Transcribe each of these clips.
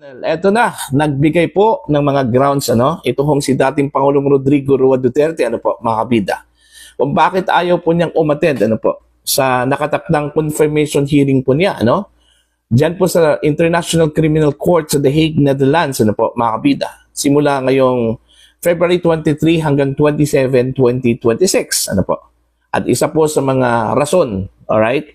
Eto na, nagbigay po ng mga grounds ito hong si dating Pangulong Rodrigo Roa Duterte mga kabida. Kung bakit ayaw po niyang umattend sa nakatakdang confirmation hearing po niya Diyan po sa International Criminal Court sa The Hague, Netherlands mga kabida. Simula ngayong February 23 hanggang 27, 2026 At isa po sa mga rason, alright,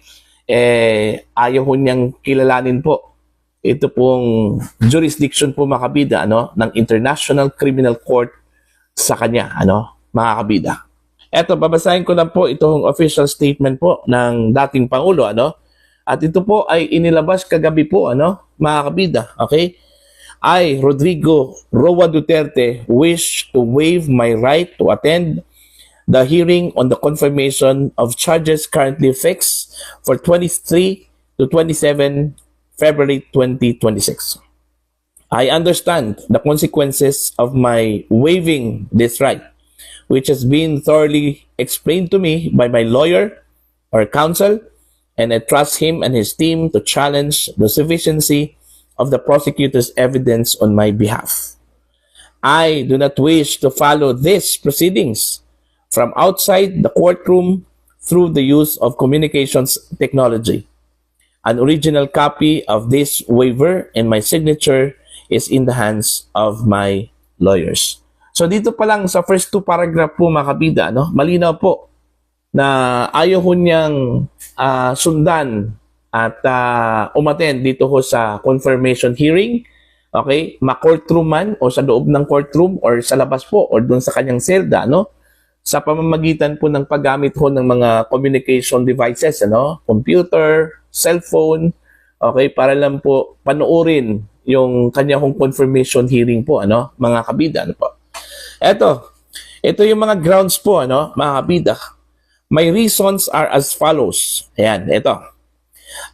ayaw po niyang kilalanin po ito pong jurisdiction po mga kabida ng International Criminal Court sa kanya mga kabida. Eto, babasahin ko lang po itong official statement po ng dating Pangulo at ito po ay inilabas kagabi po mga kabida. Okay? I, Rodrigo Roa Duterte, wish to waive my right to attend the hearing on the confirmation of charges currently fixed for 23 to 27 February 2026. I understand the consequences of my waiving this right, which has been thoroughly explained to me by my lawyer or counsel, and I trust him and his team to challenge the sufficiency of the prosecutor's evidence on my behalf. I do not wish to follow these proceedings from outside the courtroom through the use of communications technology. An original copy of this waiver and my signature is in the hands of my lawyers. So dito pa lang sa first two paragraph po mga kabida, malinaw po na ayaw ho niyang sundan at umattend dito ho sa confirmation hearing. Okay? Ma-courtroom man o sa loob ng courtroom or sa labas po or doon sa kanyang selda, sa pamamagitan po ng paggamit ho ng mga communication devices, computer, cellphone, okay, para lang po panoorin yung kanya hong confirmation hearing po, mga kabida, po. Ito yung mga grounds po, mga kabida. My reasons are as follows. Ayan, ito.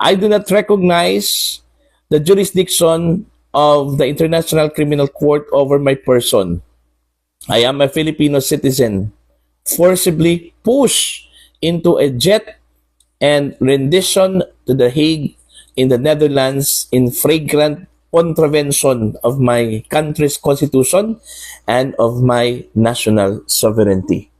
I do not recognize the jurisdiction of the International Criminal Court over my person. I am a Filipino citizen, forcibly pushed into a jet and rendition to The Hague in the Netherlands in flagrant contravention of my country's constitution and of my national sovereignty.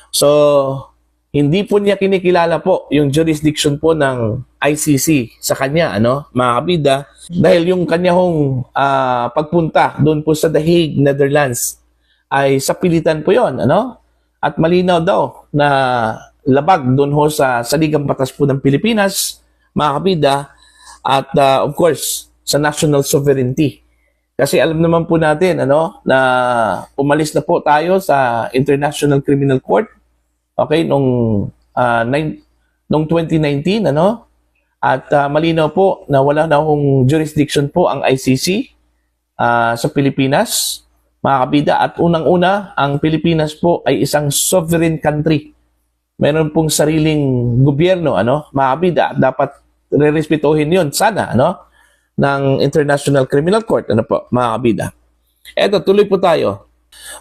So, hindi po niya kinikilala po yung jurisdiction po ng ICC sa kanya, mga kabida, dahil yung kanya hong pagpunta doon po sa The Hague, Netherlands, ay sa pilitan po yon, At malinaw daw na labag doon ho sa saligang batas po ng Pilipinas, mga kabida, at of course, sa national sovereignty. Kasi alam naman po natin na umalis na po tayo sa International Criminal Court, okay, nung 2019, at malinaw po na wala na akong jurisdiction po ang ICC sa Pilipinas, mga kabida, at unang-una, ang Pilipinas po ay isang sovereign country. Meron pong sariling gobyerno, mga kabida, dapat re-respetuhin yun, sana, ng International Criminal Court, mga kabida. Eto, tuloy po tayo.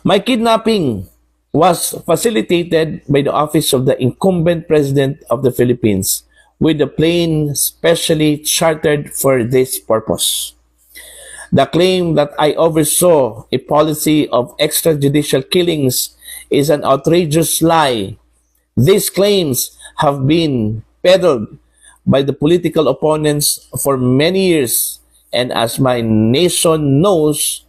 My kidnapping was facilitated by the office of the incumbent president of the Philippines with a plane specially chartered for this purpose. The claim that I oversaw a policy of extrajudicial killings is an outrageous lie. These claims have been peddled by the political opponents for many years, and as my nation knows,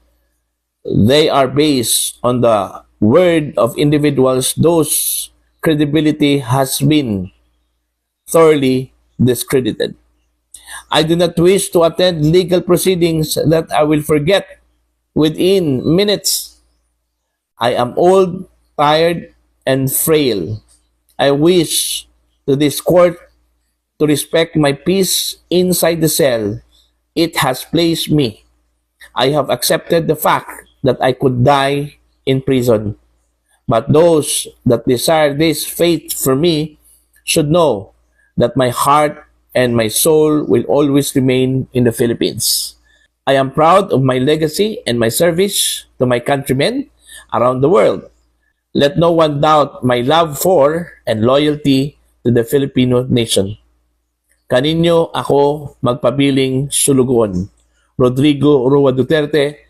they are based on the word of individuals whose credibility has been thoroughly discredited. I do not wish to attend legal proceedings that I will forget within minutes. I am old, tired, and frail. I wish to this court to respect my peace inside the cell it has placed me. I have accepted the fact that I could die in prison. But those that desire this fate for me should know that my heart and my soul will always remain in the Philippines. I am proud of my legacy and my service to my countrymen around the world. Let no one doubt my love for and loyalty to the Filipino nation. Kaninyo ako magpabiling sulugon. Rodrigo Roa Duterte,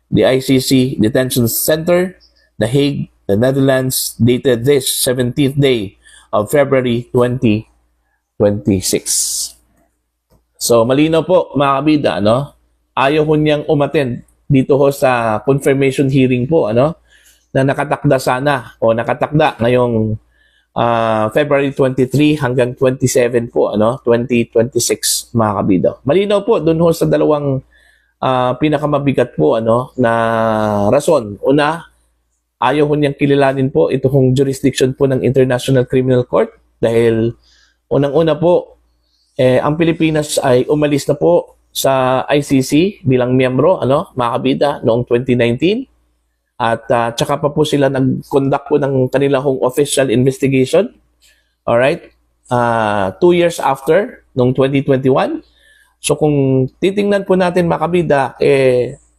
the ICC Detention Center, The Hague, the Netherlands, dated this 17th day of February 2026. So, malinaw po, mga kabida, ano? Ayaw ho niyang umattend dito ho sa confirmation hearing po, ano? Na nakatakda sana o nakatakda ngayong February 23 hanggang 27 po, ano? 2026, mga kabida. Malinaw po, dun ho sa dalawang pinakamabigat po, ano? Na rason. Una, ayaw ho niyang kilalanin po ito hong jurisdiction po ng International Criminal Court dahil unang-una po, ang Pilipinas ay umalis na po sa ICC bilang miyembro, ano, mga kabida, noong 2019. At tsaka pa po sila nag-conduct po ng kanilang official investigation. Alright? 2 years after, noong 2021. So kung titingnan po natin, mga kabida,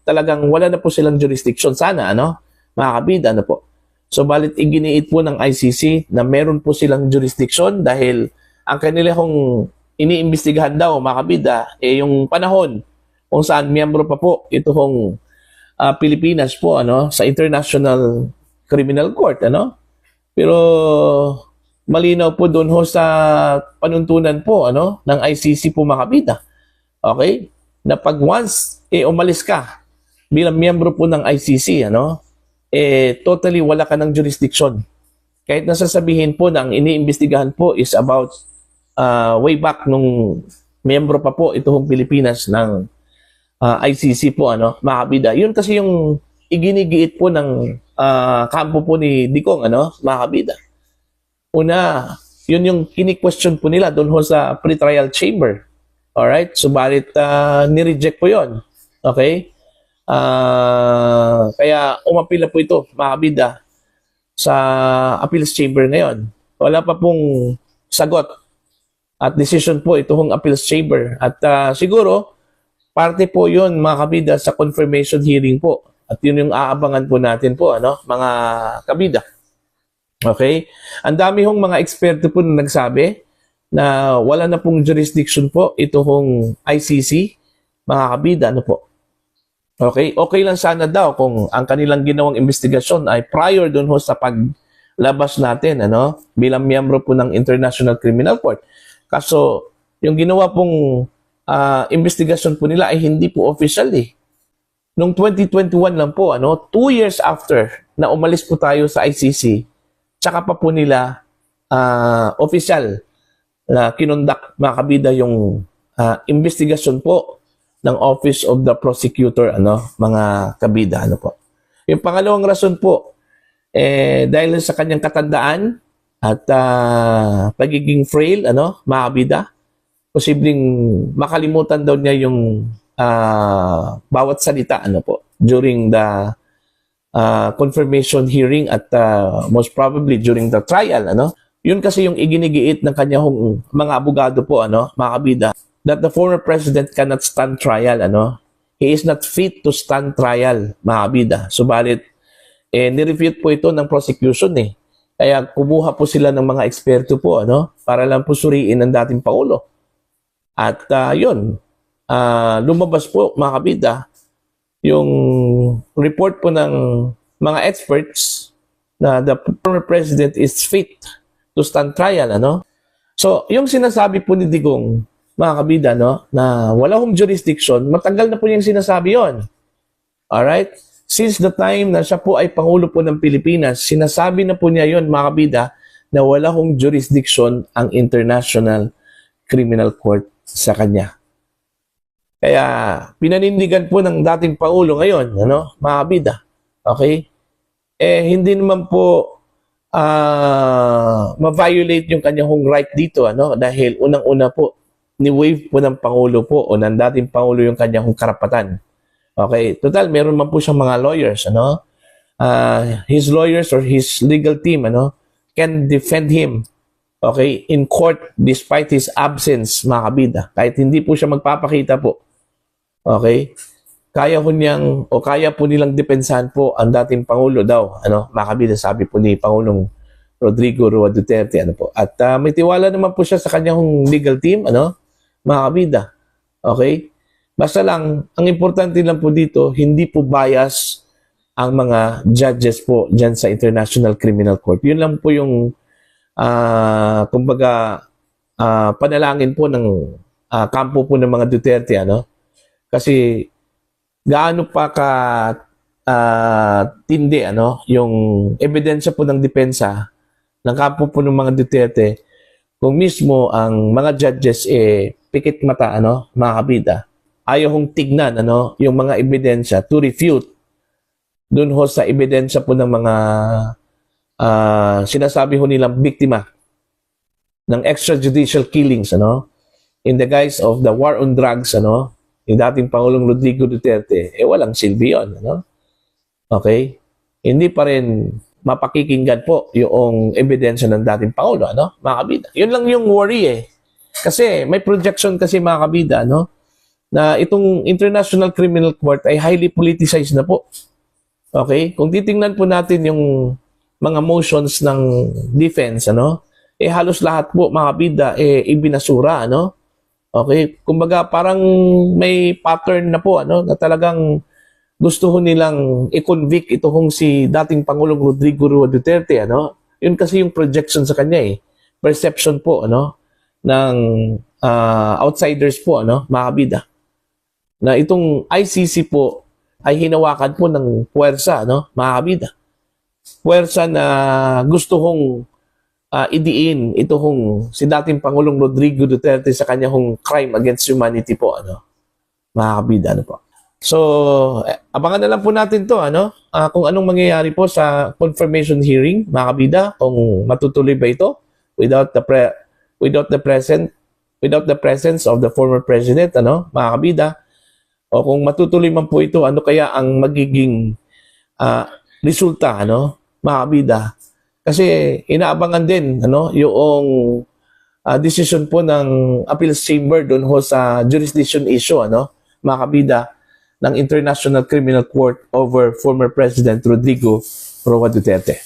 talagang wala na po silang jurisdiction. Sana, ano, mga kabida, ano po. So balit iginiit po ng ICC na meron po silang jurisdiction dahil ang kanilang iniimbestigahan daw, mga kabida, yung panahon kung saan miyembro pa po itong Pilipinas po, ano, sa International Criminal Court, ano. Pero malinaw po doon ho sa panuntunan po, ano, ng ICC po, mga kabida. Okay? Na pag once umalis ka bilang miyembro po ng ICC, ano, totally wala ka ng jurisdiction. Kahit nasasabihin po na ang iniimbestigahan po is about way back nung miyembro pa po itong Pilipinas ng ICC po, ano, mga kabida. Yun kasi yung iginigiit po ng kampo po ni Digong, ano, mga kabida. Una, yun yung kini-question po nila doon ho sa pre-trial chamber. Alright? Subalit ni-reject po yun. Okay? Kaya umapila po ito, mga kabida, sa appeals chamber ngayon. Wala pa pong sagot at decision po itong appeals chamber. At siguro, parte po yun, mga kabida, sa confirmation hearing po. At yun yung aabangan po natin po, ano, mga kabida. Okay? Ang dami hong mga eksperto po na nagsabi na wala na pong jurisdiction po itong ICC, mga kabida, ano po. Okay? Okay lang sana daw kung ang kanilang ginawang investigasyon ay prior doon ho sa paglabas natin, ano, bilang miyembro po ng International Criminal Court. Kaso, yung ginawa pong investigasyon po nila ay hindi po official eh. Noong 2021 lang po, ano, 2 years after na umalis po tayo sa ICC, tsaka pa po nila official na kinonduct, mga kabida, yung investigasyon po ng Office of the Prosecutor, ano, mga kabida, ano po. Yung pangalawang rason po, dahil sa kanyang katandaan at pagiging frail, ano, mga kabida, posibleng makalimutan daw niya yung bawat salita, ano po, during the confirmation hearing at most probably during the trial, ano. Yun kasi yung iginigiit ng kanyang mga abogado po, ano, mga kabida, that the former president cannot stand trial, ano. He is not fit to stand trial, mga kabida. Subalit, nirefute po ito ng prosecution eh. Kaya kumuha po sila ng mga eksperto po, ano, para lang po suriin ng dating Pangulo. At yun, lumabas po, mga kabida, yung report po ng mga experts na the former president is fit to stand trial, ano. So, yung sinasabi po ni Digong, mga kabida, no, na wala hong jurisdiction, matagal na po yung sinasabi yon. Alright? Since the time na siya po ay Pangulo po ng Pilipinas, sinasabi na po niya yon, mga kabida, na wala hong jurisdiction ang International Criminal Court sa kanya. Kaya, pinanindigan po ng dating Pangulo ngayon, ano, mga kabida. Okay? Hindi naman po ma-violate yung kanyang right dito, ano, dahil unang-una po, ni-waive po ng Pangulo po o ng dating Pangulo yung kanyang karapatan. Okay? Total, meron man po siyang mga lawyers, ano? His lawyers or his legal team, ano, can defend him, okay, in court despite his absence, mga kabida. Kahit hindi po siya magpapakita po. Okay? Kaya po nilang depensahan po ang dating Pangulo daw, ano, mga kabida, sabi po ni Pangulong Rodrigo Roa Duterte, ano po. At may tiwala naman po siya sa kanyang legal team, ano, mga kabida. Okay? Basta lang, ang importante lang po dito, hindi po bias ang mga judges po dyan sa International Criminal Court. Yun lang po yung, kumbaga, panalangin po ng kampo po ng mga Duterte, ano? Kasi gaano pa ka tindi, ano, yung ebidensya po ng depensa ng kampo po ng mga Duterte, kung mismo ang mga judges pikit mata, ano, mga kabida, ayaw hong tignan, ano, yung mga ebidensya to refute dun ho sa ebidensya po ng mga sinasabi ho nilang biktima ng extrajudicial killings, ano, in the guise of the war on drugs, ano, yung dating Pangulong Rodrigo Duterte, walang silbi yun, ano? Okay? Hindi pa rin mapakikinggan po yung ebidensya ng dating Pangulo, ano, mga kabida. Yun lang yung worry Kasi may projection kasi mga kabida, no, na itong International Criminal Court ay highly politicized na po. Okay? Kung titingnan po natin yung mga motions ng defense, ano, halos lahat po mga kabida ibinasura, ano? Okay? Kumbaga parang may pattern na po, ano, na talagang gusto ho nilang i-convict ito hong si dating Pangulong Rodrigo Roa Duterte, ano? Yun kasi yung projection sa kanya Perception po, ano, ng outsiders po, ano, mga kabida. Na itong ICC po ay hinawakan po ng puwersa, ano, mga kabida. Puwersa na gusto hong idiin ito hong si dating Pangulong Rodrigo Duterte sa kanya hong crime against humanity po, ano, mga kabida, ano po. So, abangan na lang po natin to, ano, kung anong mangyayari po sa confirmation hearing, mga kabida, kung matutuloy ba ito without the presence of the former president, ano, mga kabida, o kung matutuloy man po ito, ano kaya ang magiging resulta, ano, mga kabida. Kasi inaabangan din, ano, yung decision po ng appeals chamber doon ho sa jurisdiction issue, ano, mga kabida, ng International Criminal Court over former President Rodrigo Roa Duterte.